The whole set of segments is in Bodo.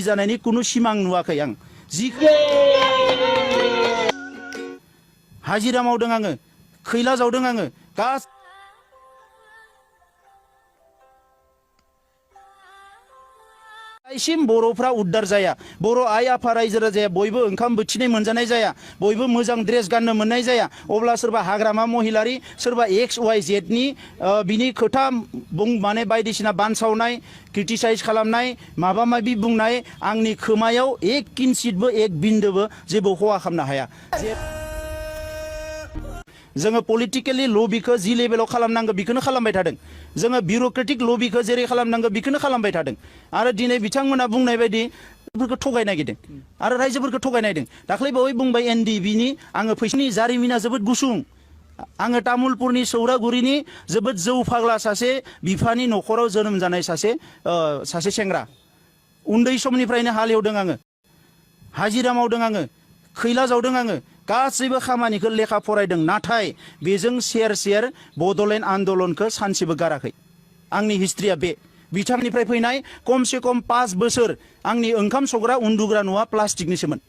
जानायनि कुनु सिमां नुवाखै आं जि हाजिरा मावदों आङो खैला जावदों आङो दासिम बर'फ्रा उद्धार जाया बर' आइ आफा रायजो राजाया बयबो ओंखाम बोथिनै मोनजानाय जाया बयबो मोजां ड्रेस गाननो मोननाय जाया अब्ला सोरबा हाग्रामा महिलारि सोरबा XYZ नि बिनि खोथा माने बायदिसिना बानसावनाय क्रिटिसाइज खालामनाय माबा माबि बुंनाय आंनि खोमायाव एक किन्सितबो एक बिन्दोबो जेबो खहा खालामनो हाया जोङो पलिटिकेलि लबिखौ जि लेभेलाव खालामनांगौ बेखौनो खालामबाय थादों जोङो बिउरोक्रेटिक लबिखौ जेरै खालामनांगौ बेखौनो खालामबाय थादों आरो दिनै बिथांमोना बुंनाय बायदि फोरखौ थगाय नागिरदों आरो रायजोफोरखौ थगाय नागिरदों दाख्लै बावै बुंबाय NDB नि आङो फैसानि जारिमिना जोबोद गुसुं आङो तामुलपुरनि सौरागुरिनि जोबोद जौ फाग्ला सासे बिफानि न'खराव जोनोम जानाय सासे सेंग्रा उन्दै समनिफ्रायनो हालेवदों आङो हाजिरा मावदों आङो खैला जावदों आङो गासैबो खामानिखौ लेखा फरायदों नाथाय बेजों सेर बड'लेण्ड आन्दलनखौ सानसेबो गाराखै आंनि हिस्ट्रिया बे बिथांनिफ्राय फैनाय खमसे खम 5 बोसोर आंनि ओंखाम संग्रा उन्दुग्रा न'आ प्लास्टिकनिसोमोन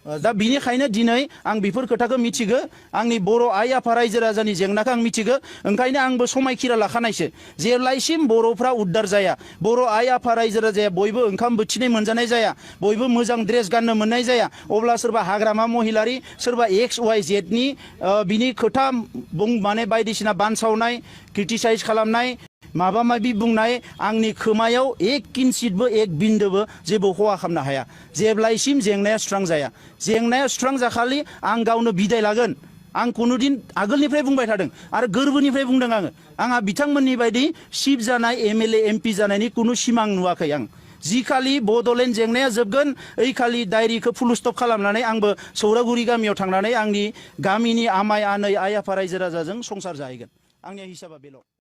दा बिनिखायनो दिनै आं बेफोर खोथाखौ मिथिगो आंनि बर' आइ आफा रायजो राजानि जेंनाखौ आं मिथिगो ओंखायनो आंबो समायखिरा लाखानायसो जेब्लायसिम बर'फ्रा उद्धार जाया बर' आइ आफा रायजो राजाया बयबो ओंखाम बोथिनै मोनजानाय जाया बयबो मोजां ड्रेस गाननो मोननाय जाया अब्ला सोरबा हाग्रामा महिलारि सोरबा XYZ नि बिनि खोथा माने बायदिसिना बानसावनाय क्रिटिसाइज खालामनाय माबा माबि बुंनाय आंनि खोमायाव एक किन्सितबो एक बिन्दोबो जेबो खहा खालामनो हाया जेब्लायसिम जेंनाया सुस्रां जाया जेंनाया सुस्रां जाखालि आं गावनो बिदाय लागोन आं कुनुदिन आगोलनिफ्राय बुंबाय थादों आरो गोरबोनिफ्राय बुंदों आंहा बिथांमोननि बायदि चिफ जानाय MLA MP जानायनि कुनु सिमां नुवाखै आं जिखालि बड'लेण्ड जेंनाया जोबगोन ओइखालि डायरिखौ फुल स्टप खालामनानै आंबो सौरागुरि गामियाव थांनानै आंनि गामिनि आमाय आनै आइ आफा रायजो राजाजों संसार जाहैगोन आंनि हिसाबा बेल'